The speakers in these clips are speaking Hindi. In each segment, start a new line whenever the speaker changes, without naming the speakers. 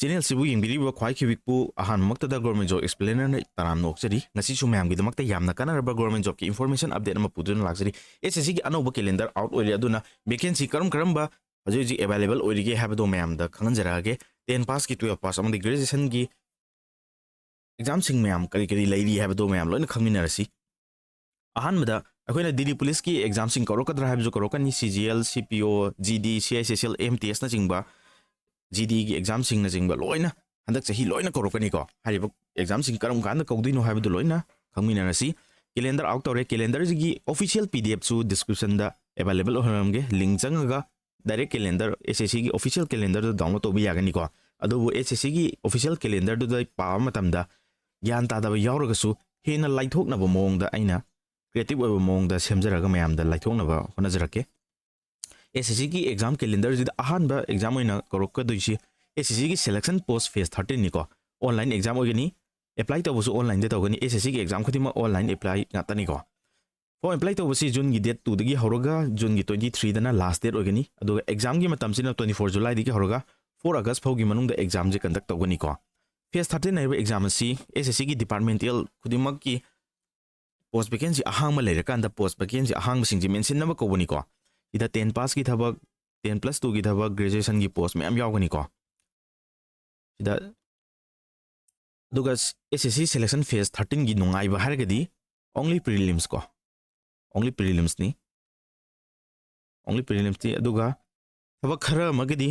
Channel Sibu Yingbiriba Kwai Kiwiku Ahan Maktada Government Job Explainer Taram Noxeri, Nasi Sumam with the Makta Yamnakana Government Job Information Update Mapudun Luxury, SSC Anoba calendar out Oriaduna, Vaccancy Karamba, Azuji available Origi Habado Mam, the Kanjarage, 10 pass ki 12 pass among the graduation gi exam sing mam Kari lady Habado Mam, Lon Neirasi. Ahan Mada, Aquina Didi Police ki exam sing Koroka Drive Zokorokani, CGL, CPO, GD, CISFL, MTS Najingba. GD की एग्जाम सिंग नजिंग लोइना हंदक सही लोइना कोरोकनी को हारिबो एग्जाम सिंग करम कान कौदिनो हाबिदो लोइना खंगमिनारसी कैलेंडर आउट तौरे कैलेंडर की ऑफिशियल पीडीएफ सु डिस्क्रिप्शन दा अवेलेबल होरमगे लिंक जंगगा डायरेक्ट कैलेंडर एसएससी की ऑफिशियल कैलेंडर डाउनलोड तोबि यागनी को अदुबो एसएससी की ऑफिशियल कैलेंडर दु पाव मतमदा ज्ञान तादब यावरगसु हेना लाइथोकनबो मोंगदा आइना क्रिएटिव ओइबो मोंगदा सेमजरगा मयामदा लाइथोकनबो होनजरके SSC की एग्जाम कैलेंडर जिद अहान बा एग्जाम होइना करोक दुइसी SSC की सिलेक्शन पोस्ट फेज 13 निको ऑनलाइन एग्जाम होगनी अप्लाई तबसु ऑनलाइन दे तगनी SSC की एग्जाम खतिमा ऑनलाइन अप्लाई नातनी को फॉर्म अप्लाई तबसि जून की डेट 2 दगी हरोगा जून की 23 दना लास्ट डेट होगनी अदो एग्जाम की मतम सिना 24 जुलाई दगी हरोगा 4 अगस्त फौगी मनुंग द एग्जाम जे कंडक्ट तगनी को फेज 13 नाइबो एग्जाम सी SSC की डिपार्टमेंटल खुदिमक की पोस्ट वैकेंसी अहांग म लेरकांदा पोस्ट वैकेंसी अहांग सिंग जे मेंशन नब कोबनी को इधर 10 पास की थबक 10+2 की थबक ग्रेजुएशन की पोस्ट में यावगनी को इधर दुगा SSC सिलेक्शन फेज 13 की नुंगाइबा हारगदी ओनली प्रीलिम्स को ओनली प्रीलिम्स नी दुगा थबक खरा मगदी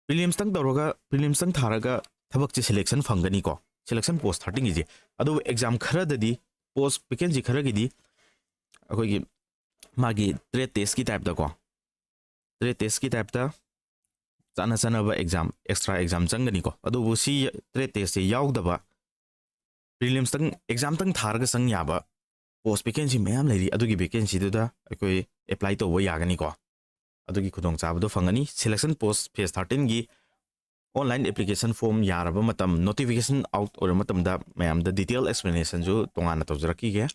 प्रीलिम्स तंग दौरगा प्रीलिम्स तंग थारगा थबक चे सिलेक्शन फंगनी को सिलेक्शन पोस्ट 13 की अदु एग्जाम खरा ददी पोस्ट वैकेंसी खरा गिदी अखोगी मागी ट्रेड टेस्ट की टाइप दा को ट्रेड टेस्ट की टाइप दा चाना चानाबा एग्जाम एक्स्ट्रा एग्जाम चंगनी को अदुबु सी ट्रेड टेस्ट से यावदबा प्रीलिम्स तंग एग्जाम तंग थारगा संग याबा पोस्ट वैकेंसी मैम लेरी अदुगी वैकेंसी दुदा अकोय अप्लाई तो यागनी को अदुगी खुदोंग चाबदो फंगनी सिलेक्शन पोस्ट फेज 13 की ऑनलाइन एप्लीकेशन फॉर्म यारबा मतम नोटिफिकेशन आउट और मतम दा मैम द डिटेल एक्सप्लेनेशन जो तोंगाना तौजरकी गे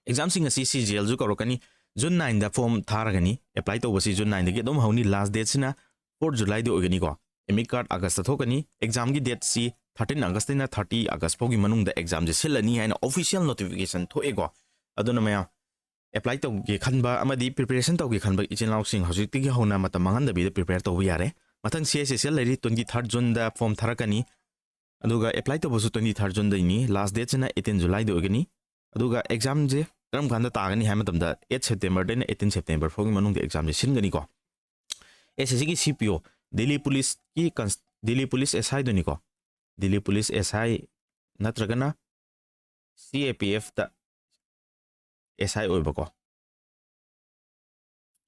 एग्जाम सिंग असी CGL जो करोकनी जून 9 दा फॉर्म थारगनी अप्लाई तौबसी जून 9 दगी दम हौनी लास्ट डेट सिना 4 जुलाई दे ओगनी को एमी कार्ड अगस्त थोकनी एग्जाम की डेट सी 13 अगस्त ना 30 अगस्त फोगी मनुंग दा एग्जाम जे सिलनी है ऑफिशियल नोटिफिकेशन थोएगो अदुना मैं अप्लाई तौगे खनबा अमदी प्रिपरेशन तौगे खनबा इचेनाउ सिंग हजिकति गी होना मत मंगन दबी प्रिपेयर तौबो यारे मथंग CHSL लेरी 23 जून दा फॉर्म थारकनी अदुगा अप्लाई तौबसु 23 जून दैनी लास्ट डेट सिना 18 जुलाई दे ओगनी अदुगा एग्जाम जे करम खान तागनी है मतम 8 सितंबर देन 18 सितंबर फोगी मनुंग एग्जाम जे सिनगनी को SSC की CPO दिल्ली पुलिस SI दोनी को दिल्ली पुलिस SI नत्रगना CAPF ता SI ओइबको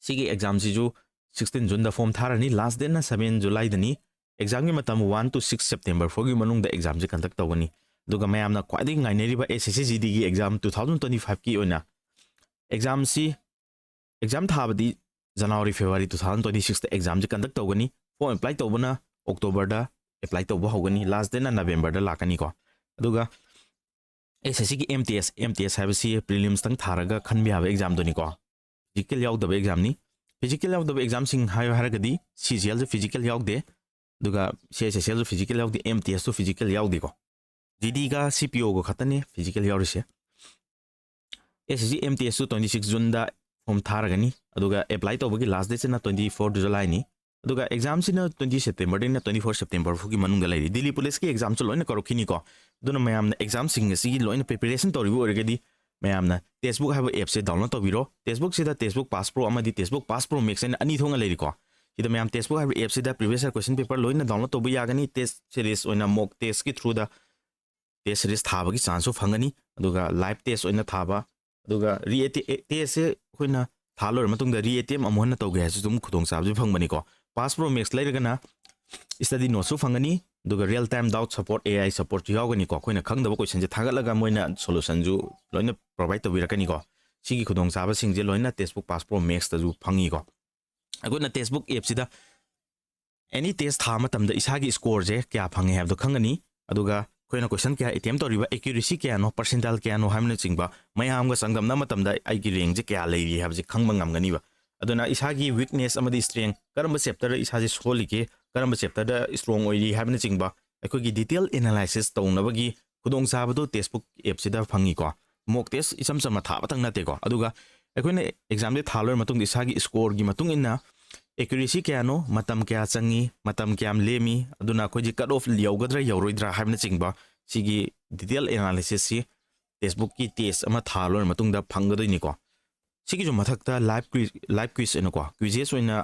सिगी एग्जाम सिजु 16 जून दा फॉर्म थारनी लास्ट डेट ना 7 जुलाई दनी एग्जाम की मतम 1 to 6 सितंबर फोगी मनुंग एग्जाम जे कंडक्ट तौगनी दुगा मैमना क्वाइदि गाइनेरिबा SSC GD की एग्जाम 2025 की ओना एग्जाम सी एग्जाम थाबदी जनवरी फेब्रुआरी 2026 एग्जाम जे कंडक्ट तौगनी फॉर्म अप्लाई तौबना अक्टोबर दा अप्लाई तौबो होगनी लास्ट डेट ना नवंबर दा लाकनी को दुगा SSC की MTS हाबसी प्रीलिम्स तंग थारगा खनबि हाबे एग्जाम दोनी को फिजिकल यावदबे एग्जाम नी फिजिकल यावदबे एग्जाम सिंग हायो हारगदी CGL जो फिजिकल यावदे दुगा CHSL जो फिजिकल यावदे MTS तो फिजिकल यावदे को GD का CPO को खतने फिजिकल यावरिसे SSC MTS तो 26 जून दा फॉर्म थारगनी अदुगा अप्लाई तौबगी लास्ट डेट ना 24 जुलाई नी अदुगा एग्जाम सिना 20 सितंबर देना 24 सितंबर फुगी मनुंग लेरी दिल्ली पुलिस की एग्जाम चो लोइना करोखिनी को दुना मैमना एग्जाम सिंग सी लोइना प्रिपरेशन तौरिबो ओरगदी मैमना टेस्टबुक हाबो ऐप से डाउनलोड तौबिरो टेस्टबुक सिदा Testbook pass pro अमदी Testbook pass pro max N अनि थोंगा लेरी को सिदा मैम टेस्टबुक हाबो ऐप से दा प्रीवियस क्वेश्चन पेपर लोइना डाउनलोड तौबो यागनी टेस्ट सीरीज ओइना मॉक टेस्ट की थ्रू दा टेस्ट सीरीज थाबगी चांस ऑफ फंगनी अदुगा लाइव टेस्ट ओइना थाबा अदुगा टेस्ट से खोइना थालोर मतुंग दा रीएटीएम अमोहन तौगे हासु तुम खुदोंग साबजे फंगबनी को पास प्रो मैक्स लेरगना स्टडी नोट्स फंगनी दुगा real time doubt support AI support यावगनी को खोइना खंगदबो क्वेश्चन जे थागलगा मोइना सॉल्यूशन जु लोइना प्रोवाइड तौबिरकनी को सिगी खुदोंग साबा सिंग जे लोइना टेस्टबुक पास प्रो मैक्स तजु फंगी को अगोना टेस्टबुक ऐप सिदा एनी टेस्ट था मतमदा इसागी स्कोर जे क्या फंगे हैबदो खंगनी अदुगा कोइना क्वेश्चन क्या अटेम्प्ट तौरिबा एक्यूरेसी क्या नो परसेंटाइल क्या नो हामना चिंगबा मयामगा संगमना मतमदा आइगी रेंज जे क्या लेरी हाबजे खंगबा ngamgani बा aduna isagi weakness amadi strength karamba chapter isaji solike karamba chapter da strong oili habna chingba akhoi detail analysis tawnabagi khudong sabado textbook app sida phangi ko mock test isam sama tha batang nate ko aduga akhoi exam de thalor matung isagi score gi matung inna accuracy kya no matam kya changi matam kyam lemi aduna khoi cut off yaugadra yauroidra habna chingba sigi detail analysis si textbook ki test ama thalor matung da phanggadoi ni ko sigi jo mathakta live quiz eno ko quizzes oina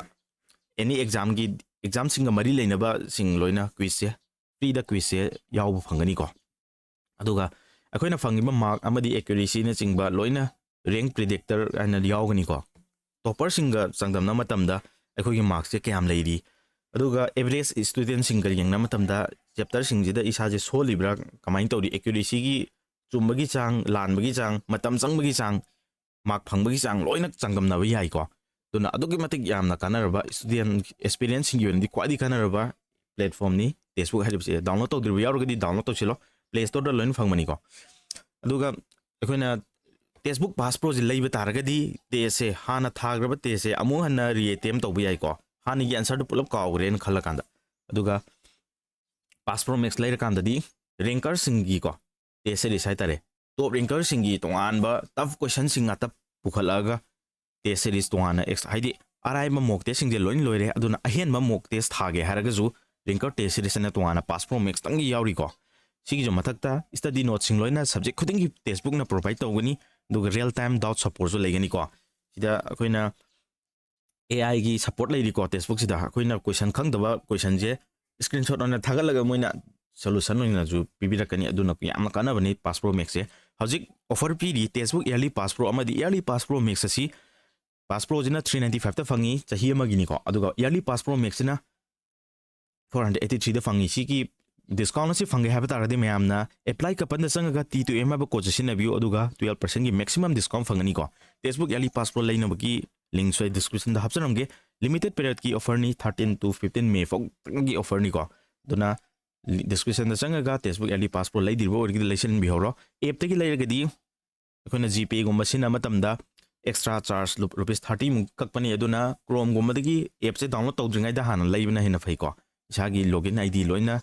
any exam singa mari leinaba sing loina quiz se free da quiz se yaw phangani ko aduga akoina phangiba mark amadi accuracy na chingba loina rank predictor ana yawgani ko topper singa changdamna matamda akogi marks se kyam leiri aduga average student singa yengna matamda chapter singjida isaje solibra kamain tawri accuracy gi chumbagi chang lanbagi chang matam changbagi chang mark phangबगी चांग लोइना चांगमनाबा याई को दुना अदुगी मतिक यामना कानरबा स्टूडेंट एक्सपीरियंस सिंग योनदि क्वादि कानरबा प्लेटफॉर्म नि टेक्स्टबुक हाइबसे डाउनलोड तौदिरबा यावरगदि डाउनलोड तौसिलो प्ले स्टोर दा लोइन फंगमनी को अदुगा अखोइना टेक्स्टबुक पास प्रो जि लैबा तारगदि तेसे हाना थाग्रबा तेसे अमु हन्ना रिएटेम तौबा याई को हानि gi आंसर दु पुलप कावरेन खल्ला कांदा अदुगा पास प्रो मैक्स लैरा कांददि रैंकर सिंगी को तेसे रिसाइ तारे top ranker singi tonganba tough question singa ta pukhalaga test series tongana x haidi arai ma mock test singje loin loire aduna ahen ma mock test thage haraga ju ranker test series na tongana pass pro max tangi yauri ko sigi jo mathakta study notes sing loina subject khuding gi textbook na provide tawgani duga real time doubt support jo legani ko sida akoina ai gi support leiri ko textbook sida akoina question khangdaba question je screenshot on thagalaga moina solution oina ju pibirakani aduna yamna kanabani pass pro max se Hajik offer PD textbook yearly pass pro amadi yearly pass pro max asi pass pro jina 395 ta fangi chahi amagini ko aduga yearly pass pro max na 483 da fangi siki discount asi fangi haba taradi mayamna apply ka panda sanga T2M ba ko chasina view aduga 12% gi maximum discount fangani ko textbook yearly pass pro laina bagi link so description da hapsanamge limited period ki offer ni 13 to 15 May fog gi offer ni ko duna description da changaga textbook yearly pass pro laidirbo origi lesson bihoro app tagi lairagadi akhona gpay gumba sina matamda extra charge rupees 30 mu kakpani aduna chrome gumba dagi app se download tawdringai da hana laibna hena phai ko isagi login id loina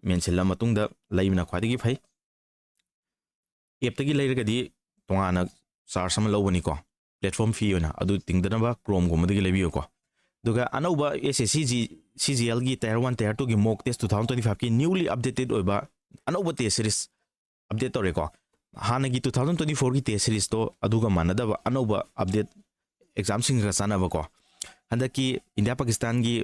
mention la matungda laibna khwadigi phai app tagi lairagadi tongana charge sama lobani ko platform fee ona adu tingdana ba chrome gumba dagi laibiyo ko duga anauba SSC CGL gi tier 1 tier 2 gi mock test 2025 ki newly updated oiba anauba test series update tore ko hana gi 2024 gi test series to aduga manadaba anauba update exam sing ga sana ba ko handa ki India Pakistan gi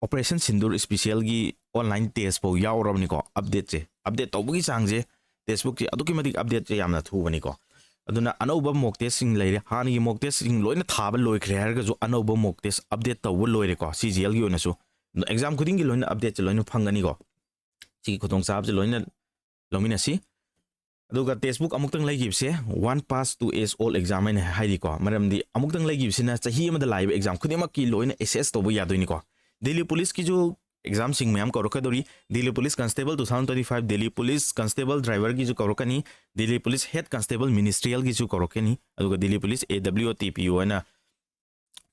operation sindur special gi online test po yawrabni ko update to bugi changje textbook ki aduki madik update je yamna thubani ko aduna anauba mock test sing leire hani gi mock test sing loina thaba loikre harga jo anauba mock test update to loire ko CGL gi ona su exam khuding gi loina update loina phangani ko chi khotong sab je loina lomina si aduga textbook amuktang laigibse one pass to ace all exam ne haidi ko maramdi amuktang laigibse na chahi amada live exam khudima ki loina assess to bu yadoini ko Delhi police ki jo exam sing ma'am करोकदोरी Delhi police constable 2025 Delhi police constable driver की जो करोकनी Delhi police head constable ministerial की जो करोकनी अदुगा दिल्ली पुलिस AW TPO ना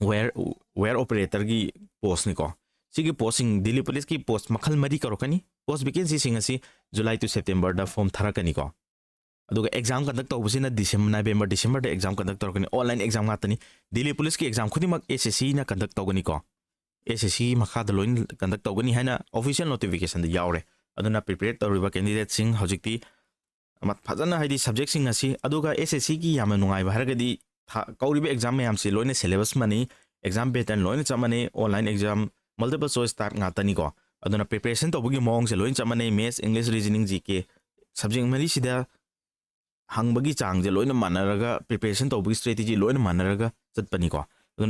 वेयर ऑपरेटर की पोस्ट निको सिगी पोस्टिंग दिल्ली पुलिस की पोस्ट मखल मरी करोकनी पोस्ट वैकेंसी सिंग असि जुलाई टू सितंबर दा फॉर्म थरकनी को अदुगा एग्जाम कंडक्ट तौबसिना नवंबर डिसेंबर दा एग्जाम कंडक्ट तौरकनी ऑनलाइन एग्जाम गातनी दिल्ली पुलिस की एग्जाम खुदिमक SSC ना कंडक्ट तौगनी को SSC makada loin conduct tawgani haina official notification da yawre aduna prepare tawriba candidate sing hojikti amat phajana haidi subject sing asi aduga SSC ki yamna nungai ba haragadi kauriba exam mayam se loina syllabus mani exam pattern loina chamane online exam multiple choice type ngatani ko aduna preparation tawbugi mong se loina chamane maths English reasoning GK subject mari sida hangbagi chang je loina manaraga preparation tawbugi strategy loina manaraga chatpani ko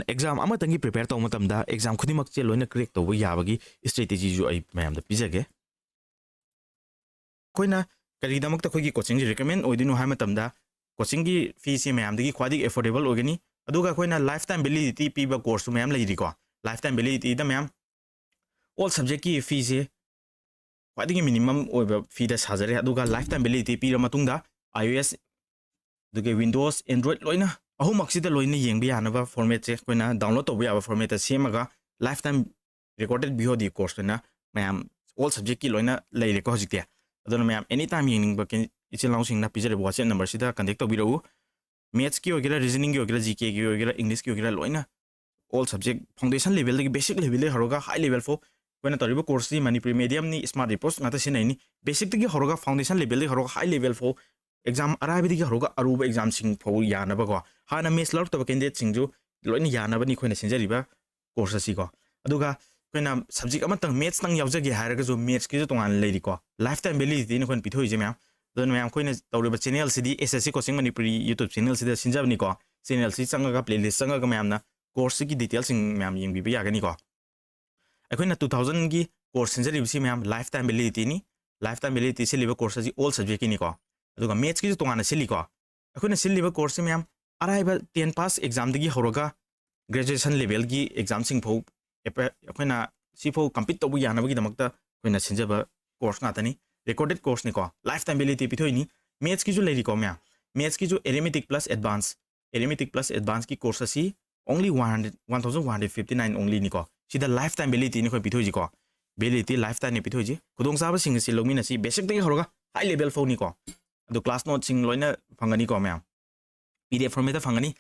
exam ama tangi prepare taw matamda exam khudimak che loina correct taw yabagi strategy ju ai mayam da pijage koina kari damak ta khogi coaching ji recommend oidinu ha matamda coaching gi fee se mayam dagi khwadi affordable ogani aduga koina lifetime validity piba course mayam leiri ko lifetime validity da mayam all subject ki fee se khwadi minimum oiba fee da sajare aduga lifetime validity pi ra matungda iOS duga Windows Android loina ꯑꯍꯨꯝꯃꯛꯁꯤꯗ ꯂꯣꯏꯅ ꯌꯦꯡꯕ ꯌꯥꯅꯕ ꯐꯣꯔꯃꯦꯠꯁꯦ ꯑꯩꯈꯣꯏꯅ ꯗꯥꯎꯟꯂꯣꯗ ꯇꯧꯕ ꯌꯥꯕ ꯐꯣꯔꯃꯦꯠꯇ ꯁꯦꯝꯃꯒ ꯂꯥꯏꯐ ꯇꯥꯏꯝ ꯔꯦꯀꯣꯔꯗꯦड ꯚꯤꯗꯤꯑꯣ ꯀꯣꯔꯁꯇꯨꯅ ꯃꯌꯥꯝ ꯑꯣꯜ ꯁꯕꯖꯦꯛꯀꯤ ꯂꯣꯏꯅ ꯂꯩꯔꯦꯀꯣ ꯍꯧꯖꯤꯛꯇꯤ ꯑꯗꯨꯅ ꯃꯌꯥꯝ ꯑꯦꯅꯤ ꯇꯥꯏꯝ ꯌꯦꯡꯅꯤꯡꯕ ꯏꯆꯤꯜ ꯏꯅꯥꯎꯁꯤꯡꯅ ꯄꯤꯖꯔꯤꯕ ꯋꯥꯆꯦꯞ ꯅꯝꯕꯔꯁꯤꯗ ꯀꯟꯇꯦꯛ ꯇꯧꯕꯤꯔꯛꯎ ꯃꯦꯠꯁꯀꯤ ꯑꯣꯏꯒꯦꯔꯥ ꯔꯤꯖꯅꯤꯡꯒꯤ ꯑꯣꯏꯒꯦꯔꯥ ꯖꯤꯀꯦꯒꯤ ꯑꯣꯏꯒꯦꯔꯥ ꯏꯪꯂꯤꯁꯀꯤ ꯑꯣꯏꯒꯦꯔꯥ ꯂꯣꯏꯅ ꯑꯣꯜ ꯁꯕꯖꯦꯛ ꯐꯥꯎꯟꯗꯦꯁꯟ ꯂꯦꯚꯦꯜꯗꯒꯤ ꯕꯦꯁꯤꯛ ꯂꯦꯚꯦꯜꯗꯒꯤ ꯍꯧꯔꯒ ꯍꯥꯏ ꯂꯦꯚꯦꯜ ꯐꯥꯎ ꯑꯩꯈꯣꯏꯅ ꯇꯧꯔꯤꯕ ꯀꯣꯔꯁꯁꯤ ꯃꯅꯤꯄꯨꯔꯤ ꯃꯦꯗꯤꯌꯝꯅꯤ ꯁ꯭ꯃꯥꯔꯠ ꯔꯤꯄꯣꯔꯠꯁ ꯉꯥꯛꯇ ꯁꯤꯖꯤꯟꯅꯩꯅꯤ ꯕꯦꯁꯤꯛꯇꯒꯤ ꯍꯧꯔꯒ ꯐꯥꯎꯟꯗꯦꯁꯟ ꯂꯦꯚꯦꯜꯗꯒꯤ ꯍꯧꯔꯒ ꯍꯥꯏ ꯂꯦꯚꯦꯜ ꯐꯥꯎ ꯑꯦꯛꯖꯥꯝ ꯑꯔꯥꯏꯕꯗꯒꯤ ꯍꯧꯔꯒ ꯑꯔꯨꯕ ꯑꯦꯛꯖꯥꯝꯁꯤꯡ ꯐꯥꯎ ꯌꯥꯅꯕꯀꯣ ꯍꯥꯟꯅ ꯃꯦꯠꯁ ꯂꯧꯔꯛꯇꯕ ꯀꯦꯟꯗꯤꯗꯦꯠꯁꯤꯡꯁꯨ ꯂꯣꯏꯅ ꯌꯥꯅꯕꯅꯤ ꯑꯩꯈꯣꯏꯅ ꯁꯤꯟꯖꯔꯤꯕ ꯀꯣꯔꯁ ꯑꯁꯤꯀꯣ ꯑꯗꯨꯒ ꯑꯩꯈꯣꯏꯅ ꯁꯕꯖꯦꯛ ꯑꯃꯇꯪ ꯃꯦꯠꯁꯇꯪ ꯌꯥꯎꯖꯒꯦ ꯍꯥꯏꯔꯒꯁꯨ ꯃꯦꯠꯁꯀꯤꯁꯨ ꯇꯣꯉꯥꯟꯅ ꯂꯩꯔꯤꯀꯣ ꯂꯥꯏꯐ ꯇꯥꯏꯝ ꯚꯦꯂꯤꯗꯤꯇꯤꯅ ꯑꯩꯈꯣꯏꯅ ꯄꯤꯊꯣꯛꯏꯁꯦ ꯃꯌꯥꯝ ꯑꯗꯨꯅ ꯃꯌꯥꯝ ꯑꯩꯈꯣꯏꯅ ꯇꯧꯔꯤꯕ ꯆꯦꯅꯦꯜꯁꯤꯗꯤ SSC ꯀꯣꯆꯤꯡ ꯃꯅꯤꯄꯨꯔꯤ ꯌꯨꯇꯨꯕ ꯆꯦꯅꯦꯜꯁꯤꯗ ꯁꯤꯟꯖꯕꯅꯤꯀꯣ ꯆꯦꯅꯦꯜꯁꯤ ꯆꯪꯉꯒ ꯄ꯭ꯂꯦꯂꯤꯁ ꯆꯪꯉꯒ ꯃꯌꯥꯝꯅ ꯀꯣꯔꯁꯁꯤꯒꯤ ꯗꯤꯇꯦꯜꯁꯤꯡ ꯃꯌꯥꯝ ꯌꯦꯡꯕꯤꯕ ꯌꯥꯒꯅꯤꯀꯣ ꯑꯩꯈꯣꯏꯅ 2000ꯒꯤ ꯀꯣꯔꯁ ꯁꯤꯟꯖꯔꯤꯕꯁꯤ ꯃꯌꯥꯝ ꯂꯥꯏꯐ ꯇꯥꯏꯝ ꯚꯦꯂꯤꯗꯤꯇꯤꯅꯤ ꯂꯥꯏꯐ ꯇꯥꯏꯝ ꯚꯦꯂꯤꯗꯤꯇꯤ ꯁꯤꯜꯂꯤꯕ ꯀꯣꯔꯁ ꯑꯁꯤ ꯑꯣꯜ ꯁꯕꯖꯦꯛꯀꯤꯅꯤꯀꯣ ꯑꯗꯨꯒ ꯃꯦꯠꯁꯀꯤꯁꯨ ꯇꯣꯉꯥꯟꯅ ꯁꯤꯜꯂꯤꯀꯣ ꯑꯩꯈꯣꯏꯅ ꯁꯤꯜꯂꯤꯕ ꯀꯣꯔꯁꯁꯤ ꯃꯌꯥꯝ ꯑꯔꯥꯏꯕ 10 ꯄꯥꯁ ꯑꯦꯛꯖꯥꯝꯗꯒꯤ ꯍꯧꯔꯒ ꯒ꯭ꯔꯦꯖꯨꯑꯦꯁꯟ ꯂꯦꯚꯦꯜꯒꯤ ꯑꯦꯛꯖꯥꯝꯁꯤꯡ ꯐꯥꯎ ꯑꯩꯈꯣꯏꯅ ꯁꯤꯐꯥꯎ ꯀꯝꯄꯤꯠ ꯇꯧꯕ ꯌꯥꯅꯕꯒꯤꯗꯃꯛꯇ ꯑꯩꯈꯣꯏꯅ ꯁꯤꯟꯖꯕ ꯀꯣꯔꯁ ꯉꯥꯛꯇꯅꯤ ꯔꯦꯀꯣꯔꯗꯦड ꯀꯣꯔꯁꯅꯤꯀꯣ ꯂꯥꯏꯐ ꯇꯥꯏꯝ ꯚꯦꯂꯤꯗꯤꯇꯤ ꯄꯤꯊꯣꯛꯏꯅꯤ ꯃꯦꯠꯁꯀꯤꯁꯨ ꯂꯩꯔꯤꯀꯣ ꯃꯌꯥꯝ ꯃꯦꯠꯁꯀꯤꯁꯨ ꯑꯦꯔꯤꯃꯦꯇꯤꯛ प्लस एडवांस की कोर्स असी ओनली 1159 ओनलीनिको सिदा लाइफ टाइम वैलिडिटी नि खो पिथोइजिको वैलिडिटी लाइफ टाइम नि पिथोइजि खुदोंसाबा सिंग सि लोगमिनसि बेसिक दे हरगा हाई लेवल फोनिको अदु क्लास नोट सिंग लोइना फंगनिको मैम PDF फॉर्मेट फंगनी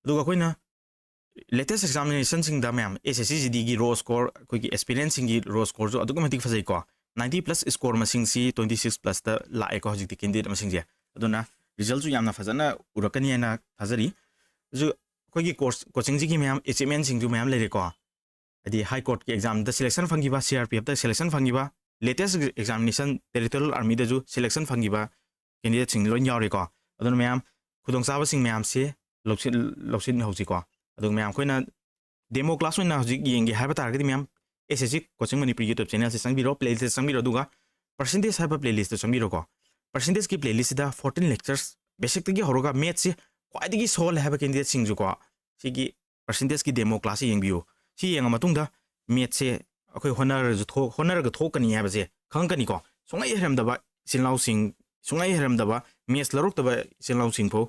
अदुगा कोइना लेटेस्ट एग्जामिनेशन सिंग दा मैम SSC GD की रो स्कोर कोई की एक्सपीरियंस सिंग की रो स्कोर जो अदुगा मतिक फजैको 90 प्लस स्कोर मसिंग सी 26 प्लस दा लाएको हजिक कैंडिडेट मसिंग जे अदुना रिजल्ट जो यामना फजना उरकनी ना थाजरी जो कोई की कोर्स कोचिंग जी की मैम अचीवमेंट सिंग जो मैम लेरेको अदी हाई कोर्ट के एग्जाम द सिलेक्शन फंगिबा CRPF द सिलेक्शन फंगिबा लेटेस्ट एग्जामिनेशन टेरिटोरियल आर्मी द जो सिलेक्शन फंगिबा कैंडिडेट सिंग लोइन यावरेको अदुना मैम खुदोंसाबा सिंग मैम से लौसिन हौजिको अदु मैम कोइना डेमो क्लास ओइना हजिक येंगे हाइबा तारगदि ma'am SSC coaching Manipuri YouTube channel से संगबिरो प्लेलिस्ट संगबिरो दुगा परसेंटेज हाइबा प्लेलिस्ट संगबिरो को परसेंटेज की प्लेलिस्ट दा 14 लेक्चर्स बेसिक तगी हरोगा मैथ से क्वाइदगी सोल हाइबा कैंडिडेट सिंग जुको सिगी परसेंटेज की डेमो क्लास येंबियो सी येंगा मतुंगदा मैथ से अखोय होनर थोकनी हाइबसे खंगकनिको सुंगाई हेरमदबा सिलाउ सिंग सुंगाई हेरमदबा मैथ लरोक्तबा सिलाउ सिंग फो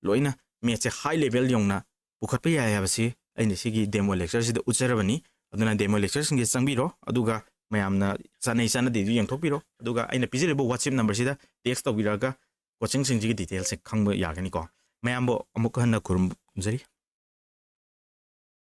लोइना मैथ से हाई लेवल योंगना पुखटपा याय हाइबसे अइने सिगी डेमो लेक्चर सिदा उचरबनी अदुना डेमो लेक्चर सिंगे संगबिरो अदुगा मैमना चानै चानदे दु यंगथोकबिरो अदुगा अइना पिजिरेबो WhatsApp नंबर सिदा टेक्स्ट तौबिरागा कोचिंग सिंग जी डिटेल्स खंगबा यागनिको मैमबो अमुक हन्ना खुरुमजरी